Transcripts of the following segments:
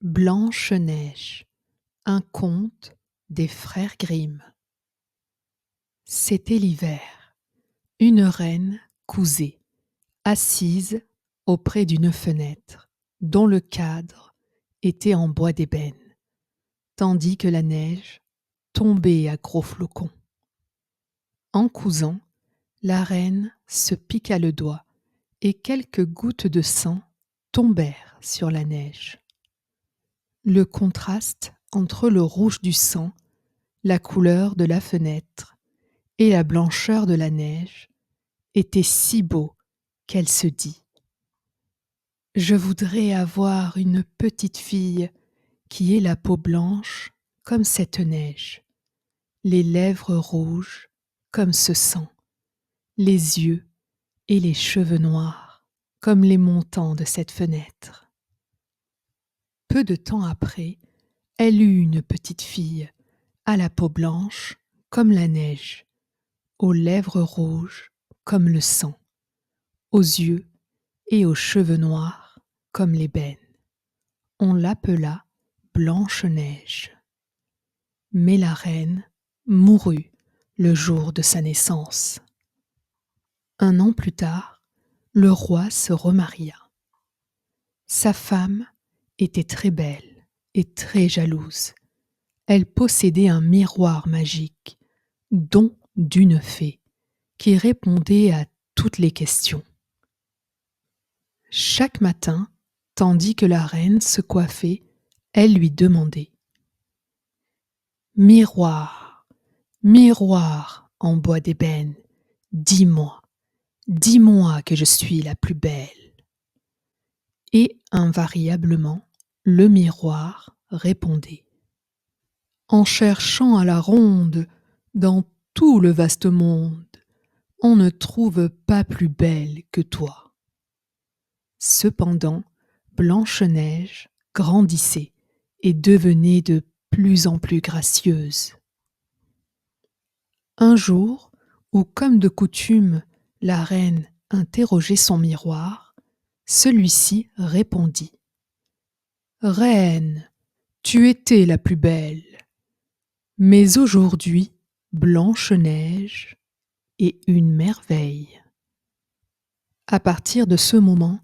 Blanche-Neige, un conte des frères Grimm. C'était l'hiver. Une reine cousait, assise auprès d'une fenêtre, dont le cadre était en bois d'ébène, tandis que la neige tombait à gros flocons. En cousant, la reine se piqua le doigt et quelques gouttes de sang tombèrent sur la neige. Le contraste entre le rouge du sang, la couleur de la fenêtre et la blancheur de la neige était si beau qu'elle se dit : « Je voudrais avoir une petite fille qui ait la peau blanche comme cette neige, les lèvres rouges comme ce sang, les yeux et les cheveux noirs comme les montants de cette fenêtre. » Peu de temps après, elle eut une petite fille à la peau blanche comme la neige, aux lèvres rouges comme le sang, aux yeux et aux cheveux noirs comme l'ébène. On l'appela Blanche-Neige. Mais la reine mourut le jour de sa naissance. Un an plus tard, le roi se remaria. Sa femme était très belle et très jalouse. Elle possédait un miroir magique, don d'une fée, qui répondait à toutes les questions. Chaque matin, tandis que la reine se coiffait, elle lui demandait : « Miroir, miroir en bois d'ébène, dis-moi, dis-moi que je suis la plus belle. » Et invariablement, le miroir répondait : « En cherchant à la ronde, dans tout le vaste monde, on ne trouve pas plus belle que toi. » Cependant, Blanche-Neige grandissait et devenait de plus en plus gracieuse. Un jour, où comme de coutume, la reine interrogeait son miroir, celui-ci répondit : « Reine, tu étais la plus belle, mais aujourd'hui, Blanche-Neige est une merveille. » À partir de ce moment,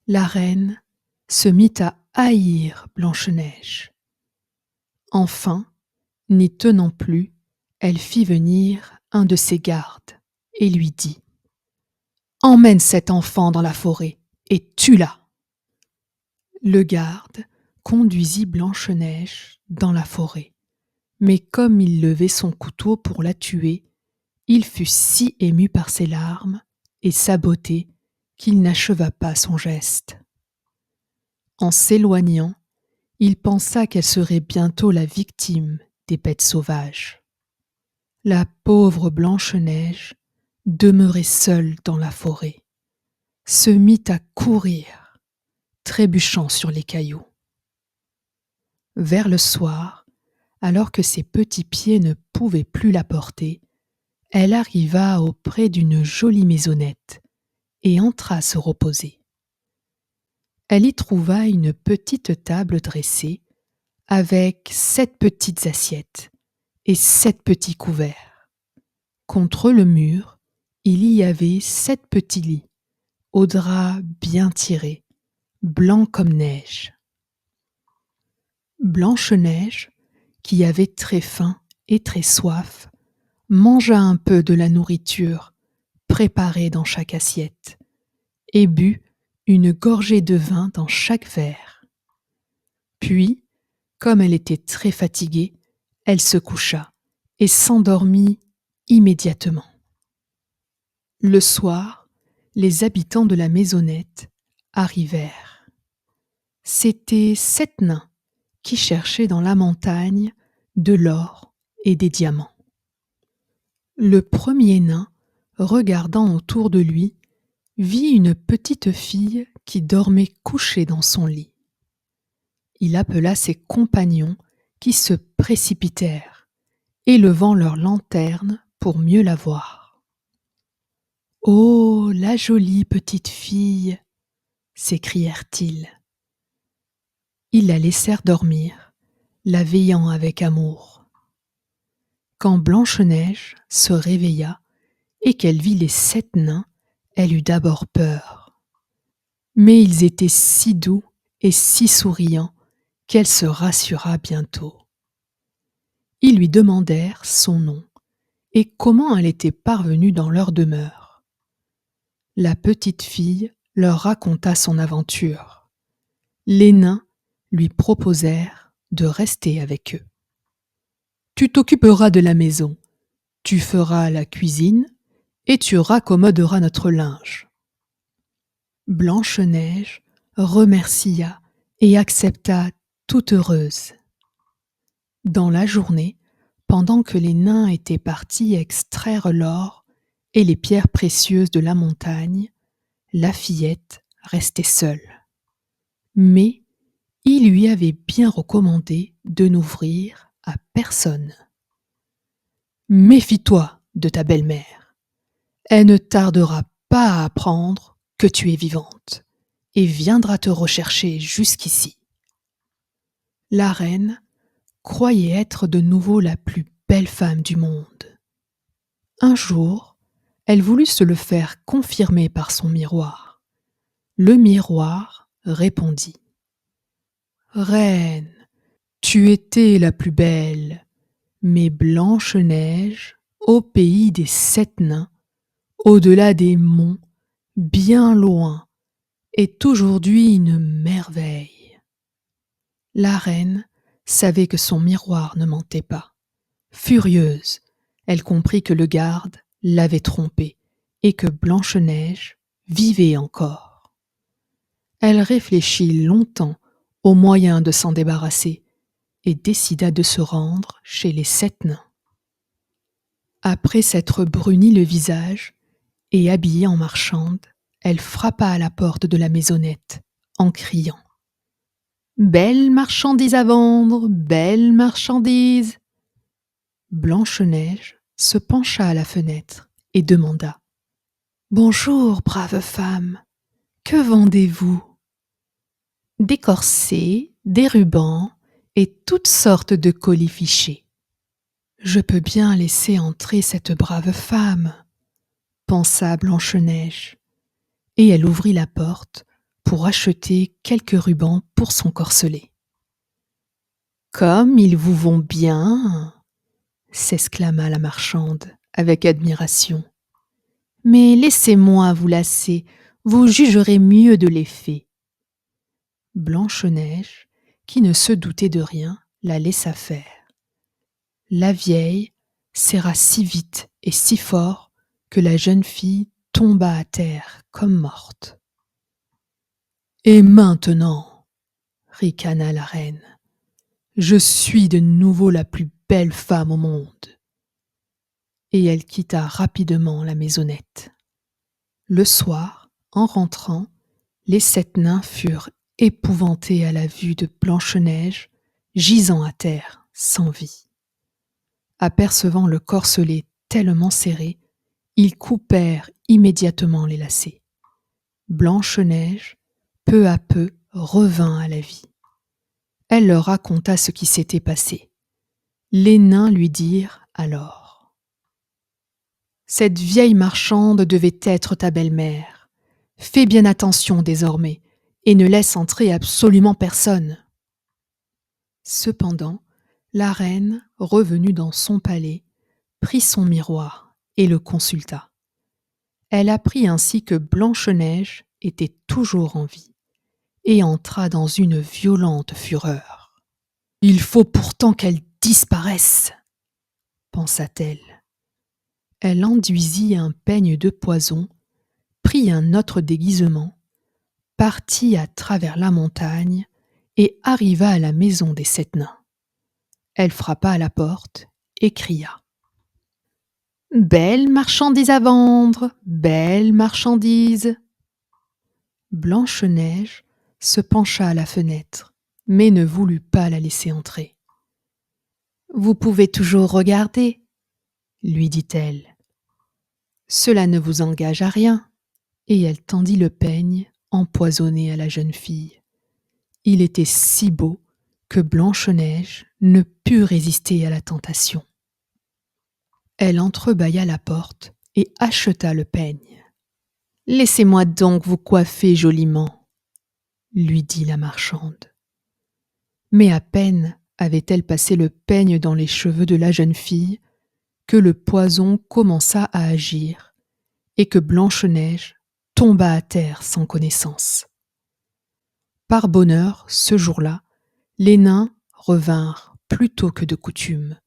la reine se mit à haïr Blanche-Neige. Enfin, n'y tenant plus, elle fit venir un de ses gardes et lui dit : « Emmène cet enfant dans la forêt et tue-la. » Le garde conduisit Blanche-Neige dans la forêt, mais comme il levait son couteau pour la tuer, il fut si ému par ses larmes et sa beauté qu'il n'acheva pas son geste. En s'éloignant, il pensa qu'elle serait bientôt la victime des bêtes sauvages. La pauvre Blanche-Neige, demeurée seule dans la forêt, se mit à courir, trébuchant sur les cailloux. Vers le soir, alors que ses petits pieds ne pouvaient plus la porter, elle arriva auprès d'une jolie maisonnette et entra se reposer. Elle y trouva une petite table dressée avec 7 petites assiettes et 7 petits couverts. Contre le mur, il y avait 7 petits lits, aux draps bien tirés, blancs comme neige. Blanche-Neige, qui avait très faim et très soif, mangea un peu de la nourriture préparée dans chaque assiette et but une gorgée de vin dans chaque verre. Puis, comme elle était très fatiguée, elle se coucha et s'endormit immédiatement. Le soir, les habitants de la maisonnette arrivèrent. C'étaient 7 nains qui cherchaient dans la montagne de l'or et des diamants. Le premier nain, regardant autour de lui, vit une petite fille qui dormait couchée dans son lit. Il appela ses compagnons qui se précipitèrent, élevant leurs lanternes pour mieux la voir. « Oh, la jolie petite fille !» s'écrièrent-ils. Ils la laissèrent dormir, la veillant avec amour. Quand Blanche-Neige se réveilla et qu'elle vit les 7 nains, elle eut d'abord peur. Mais ils étaient si doux et si souriants qu'elle se rassura bientôt. Ils lui demandèrent son nom et comment elle était parvenue dans leur demeure. La petite fille leur raconta son aventure. Les nains lui proposèrent de rester avec eux. Tu t'occuperas de la maison, tu feras la cuisine et tu raccommoderas notre linge. Blanche-Neige remercia et accepta toute heureuse. Dans la journée, pendant que les nains étaient partis extraire l'or et les pierres précieuses de la montagne, la fillette restait seule. Mais il lui avait bien recommandé de n'ouvrir à personne. Méfie-toi de ta belle-mère. Elle ne tardera pas à apprendre que tu es vivante et viendra te rechercher jusqu'ici. La reine croyait être de nouveau la plus belle femme du monde. Un jour, elle voulut se le faire confirmer par son miroir. Le miroir répondit : « Reine, tu étais la plus belle, mais Blanche-Neige, au pays des 7 nains, au-delà des monts, bien loin, est aujourd'hui une merveille. » La reine savait que son miroir ne mentait pas. Furieuse, elle comprit que le garde l'avait trompée et que Blanche-Neige vivait encore. Elle réfléchit longtemps aux moyens de s'en débarrasser et décida de se rendre chez les 7 nains. Après s'être bruni le visage et habillée en marchande, elle frappa à la porte de la maisonnette en criant : « Belle marchandise à vendre, belle marchandise !» Blanche-Neige se pencha à la fenêtre et demanda : « Bonjour, brave femme, que vendez-vous ? » Des corsets, des rubans et toutes sortes de colifichets. Je peux bien laisser entrer cette brave femme, pensa Blanche-Neige, et elle ouvrit la porte pour acheter quelques rubans pour son corselet. « Comme ils vous vont bien !» s'exclama la marchande avec admiration. « Mais laissez-moi vous lasser, vous jugerez mieux de l'effet. » Blanche-Neige, qui ne se doutait de rien, la laissa faire. La vieille serra si vite et si fort que la jeune fille tomba à terre comme morte. « Et maintenant, ricana la reine, je suis de nouveau la plus belle femme au monde. » Et elle quitta rapidement la maisonnette. Le soir, en rentrant, les 7 nains furent épouvantés à la vue de Blanche-Neige gisant à terre sans vie. Apercevant le corselet tellement serré, ils coupèrent immédiatement les lacets. Blanche-Neige, peu à peu, revint à la vie. Elle leur raconta ce qui s'était passé. Les nains lui dirent alors : « Cette vieille marchande devait être ta belle-mère. Fais bien attention désormais et ne laisse entrer absolument personne. » Cependant, la reine, revenue dans son palais, prit son miroir et le consulta. Elle apprit ainsi que Blanche-Neige était toujours en vie et entra dans une violente fureur. « Il faut pourtant qu'elle disparaisse !» pensa-t-elle. Elle enduisit un peigne de poison, prit un autre déguisement, partit à travers la montagne et arriva à la maison des 7 nains. Elle frappa à la porte et cria : « Belle marchandise à vendre, belle marchandise !» Blanche-Neige se pencha à la fenêtre, mais ne voulut pas la laisser entrer. « Vous pouvez toujours regarder, » lui dit-elle. « Cela ne vous engage à rien. » Et elle tendit le peigne empoisonné à la jeune fille. Il était si beau que Blanche-Neige ne put résister à la tentation. Elle entrebâilla la porte et acheta le peigne. « Laissez-moi donc vous coiffer joliment, » lui dit la marchande. Mais à peine avait-elle passé le peigne dans les cheveux de la jeune fille que le poison commença à agir et que Blanche-Neige tomba à terre sans connaissance. Par bonheur, ce jour-là, les nains revinrent plus tôt que de coutume.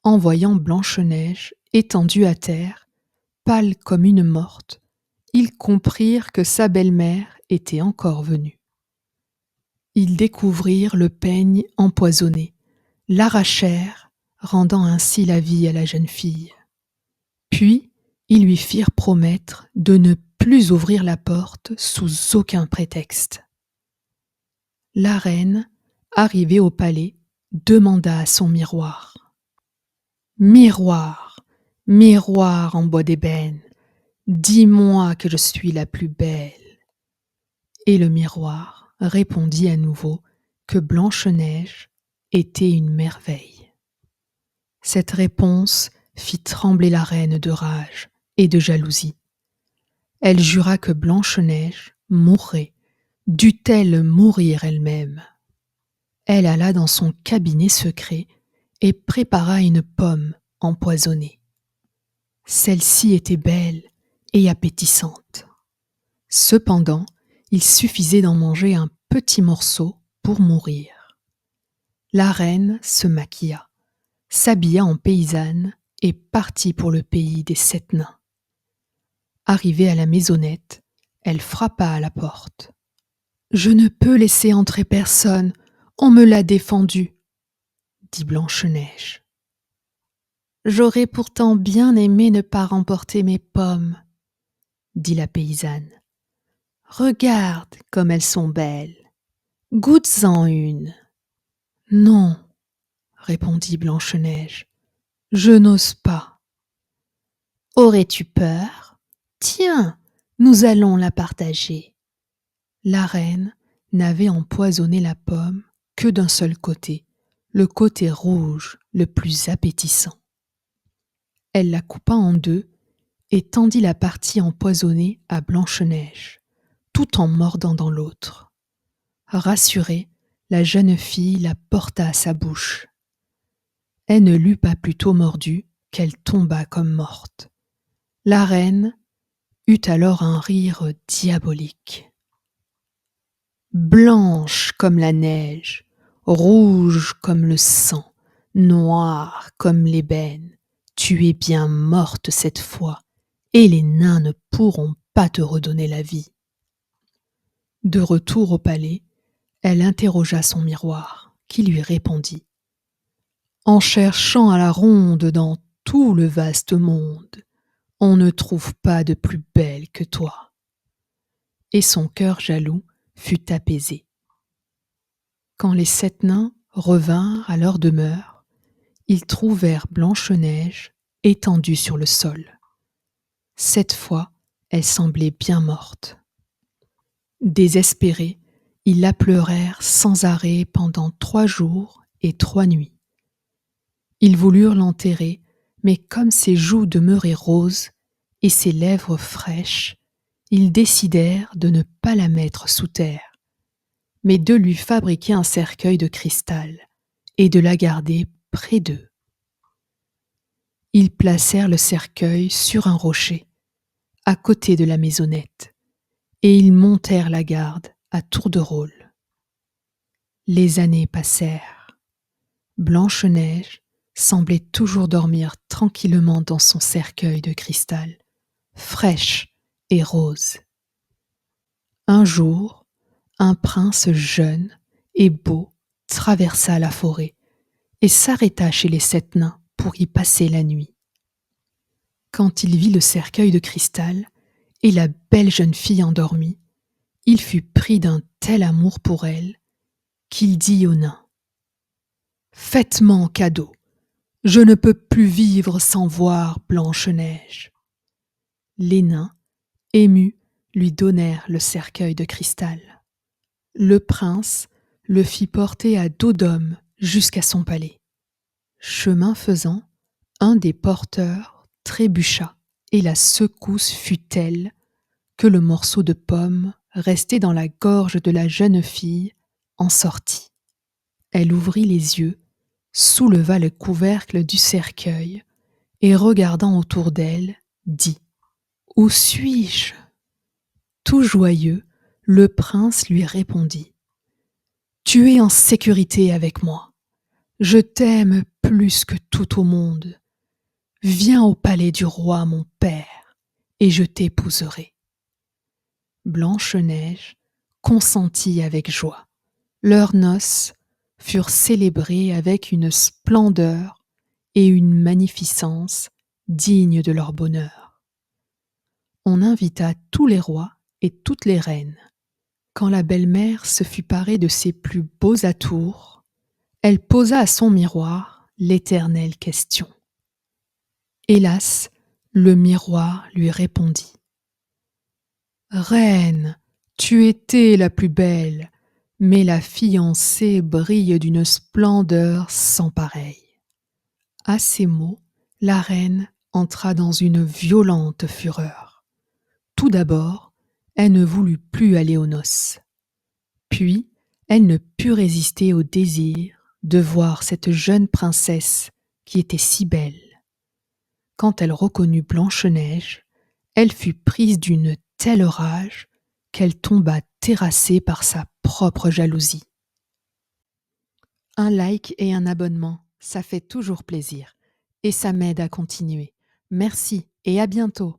En voyant Blanche-Neige étendue à terre, pâle comme une morte, ils comprirent que sa belle-mère était encore venue. Ils découvrirent le peigne empoisonné, l'arrachèrent, rendant ainsi la vie à la jeune fille. Puis, ils lui firent promettre de ne plus ouvrir la porte sous aucun prétexte. La reine, arrivée au palais, demanda à son miroir. « Miroir, miroir en bois d'ébène, dis-moi que je suis la plus belle. » Et le miroir répondit à nouveau que Blanche-Neige était une merveille. Cette réponse fit trembler la reine de rage et de jalousie. Elle jura que Blanche-Neige mourrait, dût-elle mourir elle-même. Elle alla dans son cabinet secret et prépara une pomme empoisonnée. Celle-ci était belle et appétissante. Cependant, il suffisait d'en manger un petit morceau pour mourir. La reine se maquilla, s'habilla en paysanne et partit pour le pays des 7 nains. Arrivée à la maisonnette, elle frappa à la porte. « Je ne peux laisser entrer personne, on me l'a défendu, » dit Blanche-Neige. « J'aurais pourtant bien aimé ne pas remporter mes pommes, » dit la paysanne. « Regarde comme elles sont belles, goûte-en une. » « Non, » répondit Blanche-Neige, « je n'ose pas. »« Aurais-tu peur ? Tiens, nous allons la partager. » La reine n'avait empoisonné la pomme que d'un seul côté, le côté rouge, le plus appétissant. Elle la coupa en deux et tendit la partie empoisonnée à Blanche-Neige, tout en mordant dans l'autre. Rassurée, la jeune fille la porta à sa bouche. Elle ne l'eut pas plutôt mordue qu'elle tomba comme morte. La reine eut alors un rire diabolique. « Blanche comme la neige, rouge comme le sang, noire comme l'ébène, tu es bien morte cette fois, et les nains ne pourront pas te redonner la vie. » De retour au palais, elle interrogea son miroir, qui lui répondit. « En cherchant à la ronde dans tout le vaste monde, on ne trouve pas de plus belle que toi. » Et son cœur jaloux fut apaisé. Quand les 7 nains revinrent à leur demeure, ils trouvèrent Blanche-Neige étendue sur le sol. Cette fois, elle semblait bien morte. Désespérés, ils la pleurèrent sans arrêt pendant 3 jours et 3 nuits. Ils voulurent l'enterrer, mais comme ses joues demeuraient roses et ses lèvres fraîches, ils décidèrent de ne pas la mettre sous terre, mais de lui fabriquer un cercueil de cristal et de la garder près d'eux. Ils placèrent le cercueil sur un rocher, à côté de la maisonnette, et ils montèrent la garde à tour de rôle. Les années passèrent. Blanche-Neige semblait toujours dormir tranquillement dans son cercueil de cristal, fraîche et rose. Un jour, un prince jeune et beau traversa la forêt et s'arrêta chez les 7 nains pour y passer la nuit. Quand il vit le cercueil de cristal et la belle jeune fille endormie, il fut pris d'un tel amour pour elle qu'il dit aux nains : « Faites-m'en cadeau, je ne peux plus vivre sans voir Blanche-Neige. » Les nains, émus, lui donnèrent le cercueil de cristal. Le prince le fit porter à dos d'homme jusqu'à son palais. Chemin faisant, un des porteurs trébucha, et la secousse fut telle que le morceau de pomme resté dans la gorge de la jeune fille en sortit. Elle ouvrit les yeux, souleva le couvercle du cercueil et regardant autour d'elle, dit « Où suis-je » Tout joyeux, le prince lui répondit « Tu es en sécurité avec moi. Je t'aime plus que tout au monde. Viens au palais du roi mon père, et je t'épouserai. » Blanche-Neige consentit avec joie. Leurs noces furent célébrées avec une splendeur et une magnificence dignes de leur bonheur. On invita tous les rois et toutes les reines. Quand la belle-mère se fut parée de ses plus beaux atours, elle posa à son miroir l'éternelle question. Hélas, le miroir lui répondit « Reine, tu étais la plus belle, mais la fiancée brille d'une splendeur sans pareille. » À ces mots, la reine entra dans une violente fureur. Tout d'abord, elle ne voulut plus aller aux noces. Puis, elle ne put résister au désir de voir cette jeune princesse qui était si belle. Quand elle reconnut Blanche-Neige, elle fut prise d'une telle rage qu'elle tomba terrassée par sa propre jalousie. Un like et un abonnement, ça fait toujours plaisir et ça m'aide à continuer. Merci et à bientôt.